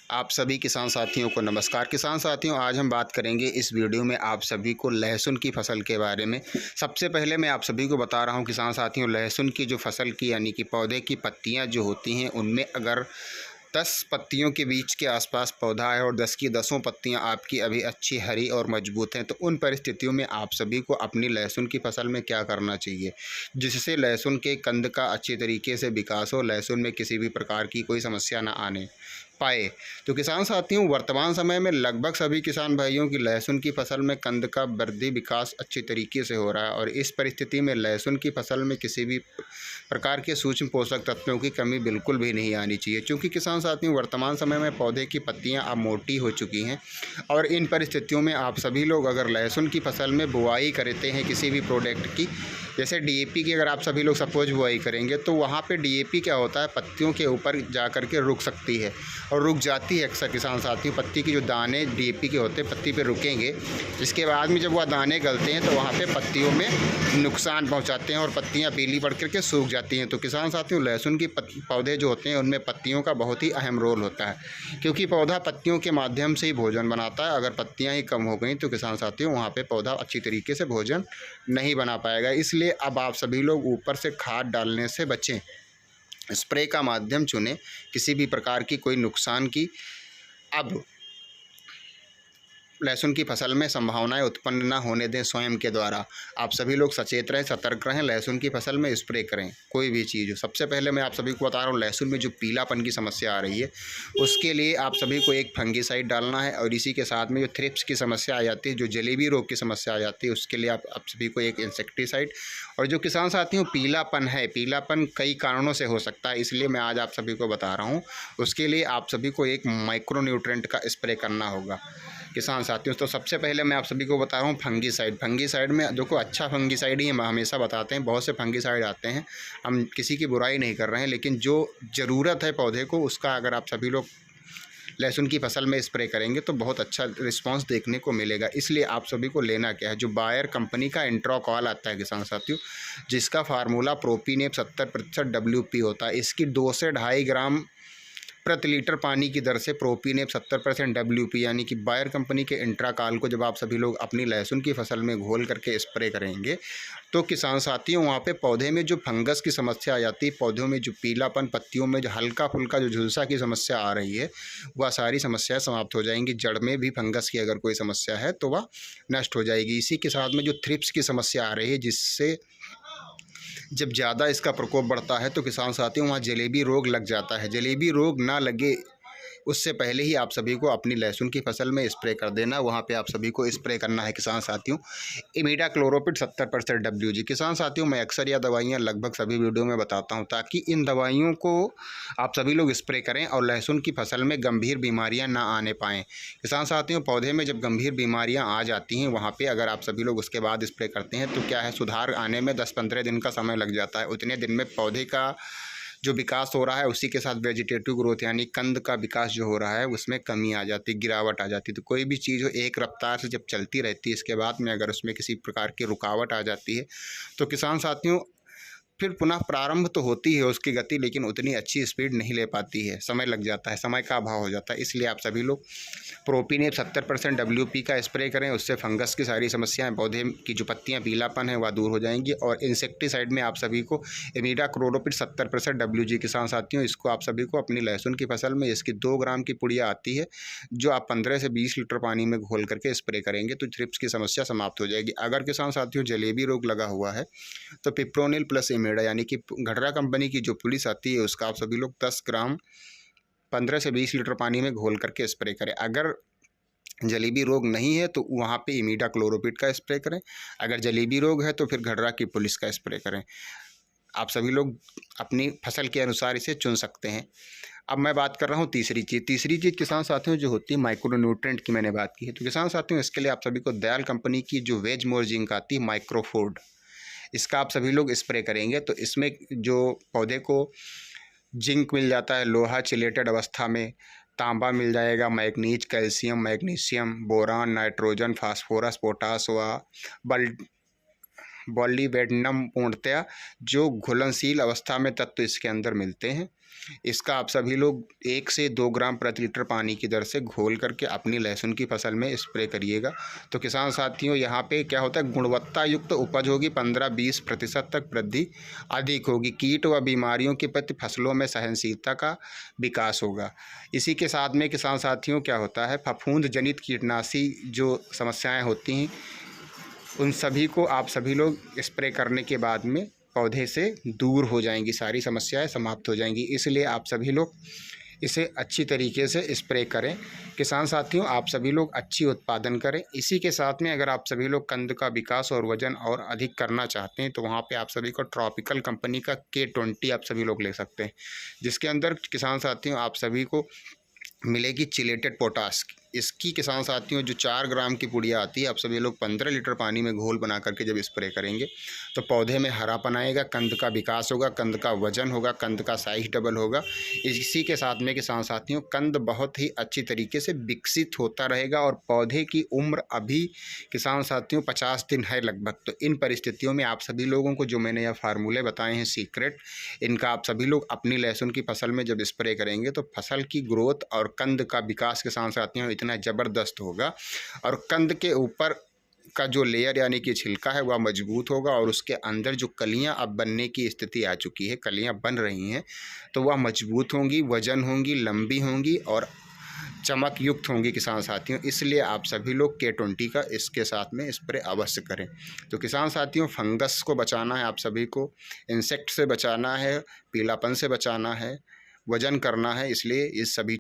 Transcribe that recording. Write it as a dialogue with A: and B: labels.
A: आप सभी किसान साथियों को नमस्कार। किसान साथियों, आज हम बात करेंगे इस वीडियो में आप सभी को लहसुन की फसल के बारे में। सबसे पहले मैं आप सभी को बता रहा हूं किसान साथियों, लहसुन की जो फसल की यानी कि पौधे की पत्तियां जो होती हैं उनमें अगर 10 पत्तियों के बीच के आसपास पौधा है और 10 की 10 पत्तियां आपकी अभी अच्छी हरी और मजबूत हैं, तो उन परिस्थितियों में आप सभी को अपनी लहसुन की फसल में क्या करना चाहिए जिससे लहसुन के कंद का अच्छी तरीके से विकास हो, लहसुन में किसी भी प्रकार की कोई समस्या ना आने पाए। तो किसान साथियों, वर्तमान समय में लगभग सभी किसान भाइयों की लहसुन की फसल में कंद का वृद्धि विकास अच्छी तरीके से हो रहा है और इस परिस्थिति में लहसुन की फसल में किसी भी प्रकार के सूक्ष्म पोषक तत्वों की कमी बिल्कुल भी नहीं आनी चाहिए, क्योंकि किसान साथियों वर्तमान समय में पौधे की पत्तियां अब मोटी हो चुकी हैं और इन परिस्थितियों में आप सभी लोग अगर लहसुन की फसल में बुआई करते हैं किसी भी प्रोडक्ट की, जैसे डीएपी की अगर आप सभी लोग सपोज बुआई करेंगे तो वहाँ पे डीएपी क्या होता है, पत्तियों के ऊपर जा कर के रुक सकती है और रुक जाती है अक्सर किसान साथियों। पत्ती के जो दाने डीएपी के होते हैं पत्ती पे रुकेंगे, इसके बाद में जब वह दाने गलते हैं तो वहाँ पे पत्तियों में नुकसान पहुँचाते हैं और पत्तियाँ पीली पड़ करके सूख जाती हैं। तो किसान साथियों, लहसुन की पौधे जो होते हैं उनमें पत्तियों का बहुत ही अहम रोल होता है, क्योंकि पौधा पत्तियों के माध्यम से ही भोजन बनाता है। अगर पत्तियाँ ही कम हो गई तो किसान साथियों वहाँ पर पौधा अच्छी तरीके से भोजन नहीं बना पाएगा। इसलिए अब आप सभी लोग ऊपर से खाद डालने से बचें, स्प्रे का माध्यम चुनें, किसी भी प्रकार की कोई नुकसान की अब लहसुन की फसल में संभावनाएं उत्पन्न ना होने दें स्वयं के द्वारा। आप सभी लोग सचेत रहें, सतर्क रहें, लहसुन की फसल में स्प्रे करें कोई भी चीज़ हो। सबसे पहले मैं आप सभी को बता रहा हूँ, लहसुन में जो पीलापन की समस्या आ रही है उसके लिए आप सभी को एक फंगीसाइड डालना है और इसी के साथ में जो थ्रिप्स की समस्या आ जाती है, जो जलेबी रोग की समस्या आ जाती है, उसके लिए आप सभी को एक इंसेक्टिसाइड। और जो किसान साथियों पीलापन है, पीलापन कई कारणों से हो सकता है, इसलिए मैं आज आप सभी को बता रहा हूँ, उसके लिए आप सभी को एक माइक्रो न्यूट्रेंट का स्प्रे करना होगा किसान साथियों। तो सबसे पहले मैं आप सभी को बता रहा हूँ फंगीसाइड। फंगीसाइड में देखो अच्छा फंगीसाइड ही हम हमेशा बताते हैं, बहुत से फंगीसाइड आते हैं, हम किसी की बुराई नहीं कर रहे हैं, लेकिन जो ज़रूरत है पौधे को उसका अगर आप सभी लोग लहसुन की फसल में स्प्रे करेंगे तो बहुत अच्छा रिस्पांस देखने को मिलेगा। इसलिए आप सभी को लेना क्या है, जो बायर कंपनी का इंट्राकॉल आता है किसान साथियों, जिसका फार्मूला प्रोपीनेप 70% WP होता है, इसकी 2 से 2.5 ग्राम प्रति लीटर पानी की दर से प्रोपीनेप 70% WP यानी कि बायर कंपनी के इंट्राकॉल को जब आप सभी लोग अपनी लहसुन की फसल में घोल करके स्प्रे करेंगे तो किसान साथियों वहाँ पे पौधे में जो फंगस की समस्या आ जाती है, पौधों में जो पीलापन, पत्तियों में जो हल्का फुल्का जो झुलसा की समस्या आ रही है, वह सारी समस्याएं समाप्त हो जाएंगी। जड़ में भी फंगस की अगर कोई समस्या है तो वह नष्ट हो जाएगी। इसी के साथ में जो थ्रिप्स की समस्या आ रही है, जिससे जब ज़्यादा इसका प्रकोप बढ़ता है तो किसान साथियों वहाँ जलेबी रोग लग जाता है। जलेबी रोग ना लगे उससे पहले ही आप सभी को अपनी लहसुन की फसल में स्प्रे कर देना। वहाँ पे आप सभी को स्प्रे करना है किसान साथियों इमिडाक्लोरोपिड 70% WG। किसान साथियों, मैं अक्सर यह दवाइयाँ लगभग सभी वीडियो में बताता हूँ ताकि इन दवाइयों को आप सभी लोग स्प्रे करें और लहसुन की फसल में गंभीर बीमारियाँ ना आने पाएँ। किसान साथियों, पौधे में जब गंभीर बीमारियाँ आ जाती हैं वहाँ पर अगर आप सभी लोग उसके बाद स्प्रे करते हैं तो क्या है, सुधार आने में 10-15 दिन का समय लग जाता है। उतने दिन में पौधे का जो विकास हो रहा है उसी के साथ वेजिटेटिव ग्रोथ यानी कंद का विकास जो हो रहा है उसमें कमी आ जाती, गिरावट आ जाती। तो कोई भी चीज़ हो एक रफ्तार से जब चलती रहती है, इसके बाद में अगर उसमें किसी प्रकार की रुकावट आ जाती है तो किसान साथियों फिर पुनः प्रारंभ तो होती है उसकी गति, लेकिन उतनी अच्छी स्पीड नहीं ले पाती है, समय लग जाता है, समय का अभाव हो जाता है। इसलिए आप सभी लोग प्रोपीनेप 70% WP का स्प्रे करें, उससे फंगस की सारी समस्याएं, पौधे की जो पत्तियां पीलापन है वह दूर हो जाएंगी। और इंसेक्टिसाइड में आप सभी को इमिडाक्लोरोपिड 70% WG। किसान साथियों, इसको आप सभी को अपनी लहसुन की फसल में इसकी 2 ग्राम की पुड़िया आती है, जो आप 15 से 20 लीटर पानी में घोल करके स्प्रे करेंगे तो थ्रिप्स की समस्या समाप्त हो जाएगी। अगर किसान साथियों जलेबी रोग लगा हुआ है तो पिप्रोनिल प्लस यानी कि घटरा कंपनी की जो पुलिस आती है उसका आप सभी लोग 10 ग्राम 15 से 20 लीटर पानी में घोल करके स्प्रे करें। अगर जलेबी रोग नहीं है तो वहाँ पे इमिडाक्लोरोपिड का स्प्रे करें, अगर जलेबी रोग है तो फिर घटरा की पुलिस का स्प्रे करें। आप सभी लोग अपनी फसल के अनुसार इसे चुन सकते हैं। अब मैं बात कर रहा हूँ तीसरी चीज़ किसान साथियों जो होती है माइक्रो न्यूट्रेंट की मैंने बात की है। तो किसान साथियों इसके लिए आप सभी को दयाल कंपनी की जो वेज मोर जिंक आती है माइक्रोफोर्ड, इसका आप सभी लोग स्प्रे करेंगे तो इसमें जो पौधे को जिंक मिल जाता है लोहा चिलेटेड अवस्था में, तांबा मिल जाएगा, manganese, calcium, magnesium, boron, nitrogen, phosphorus, potash व बॉलीवेडनम पूर्णतया जो घुलनशील अवस्था में तत्व इसके अंदर मिलते हैं। इसका आप सभी लोग 1 से 2 ग्राम प्रति लीटर पानी की दर से घोल करके अपनी लहसुन की फसल में स्प्रे करिएगा। तो किसान साथियों, यहाँ पे क्या होता है, गुणवत्ता युक्त उपज होगी, 15-20% तक वृद्धि अधिक होगी, कीट व बीमारियों के प्रति फसलों में सहनशीलता का विकास होगा। इसी के साथ में किसान साथियों क्या होता है, फफूंद जनित कीटनाशी जो समस्याएं होती हैं, उन सभी को आप सभी लोग स्प्रे करने के बाद में पौधे से दूर हो जाएंगी, सारी समस्याएं समाप्त हो जाएंगी। इसलिए आप सभी लोग इसे अच्छी तरीके से स्प्रे करें। किसान साथियों, आप सभी लोग अच्छी उत्पादन करें। इसी के साथ में अगर आप सभी लोग कंद का विकास और वजन और अधिक करना चाहते हैं तो वहाँ पे आप सभी को ट्रॉपिकल कंपनी का K20 आप सभी लोग ले सकते हैं, जिसके अंदर किसान साथियों आप सभी को मिलेगी चिलेटेड पोटास। इसकी किसान साथियों जो 4 ग्राम की पुड़िया आती है, आप सभी लोग 15 लीटर पानी में घोल बना करके जब स्प्रे करेंगे तो पौधे में हरापन आएगा, कंद का विकास होगा, कंद का वजन होगा, कंद का साइज डबल होगा। इसी के साथ में किसान साथियों कंद बहुत ही अच्छी तरीके से विकसित होता रहेगा और पौधे की उम्र अभी किसान साथियों 50 दिन है लगभग। तो इन परिस्थितियों में आप सभी लोगों को जो मैंने यह फार्मूले बताए हैं सीक्रेट, इनका आप सभी लोग अपनी लहसुन की फसल में जब स्प्रे करेंगे तो फसल की ग्रोथ और कंद का विकास किसान साथियों इतना ज़बरदस्त होगा और कंद के ऊपर का जो लेयर यानी कि छिलका है वह मजबूत होगा और उसके अंदर जो कलियां अब बनने की स्थिति आ चुकी है, कलियां बन रही हैं, तो वह मजबूत होंगी, वजन होंगी, लंबी होंगी और चमक युक्त होंगी किसान साथियों। इसलिए आप सभी लोग K20 का इसके साथ में स्प्रे अवश्य करें। तो किसान साथियों, फंगस को बचाना है आप सभी को, इंसेक्ट से बचाना है, पीलापन से बचाना है, वजन करना है, इसलिए इस सभी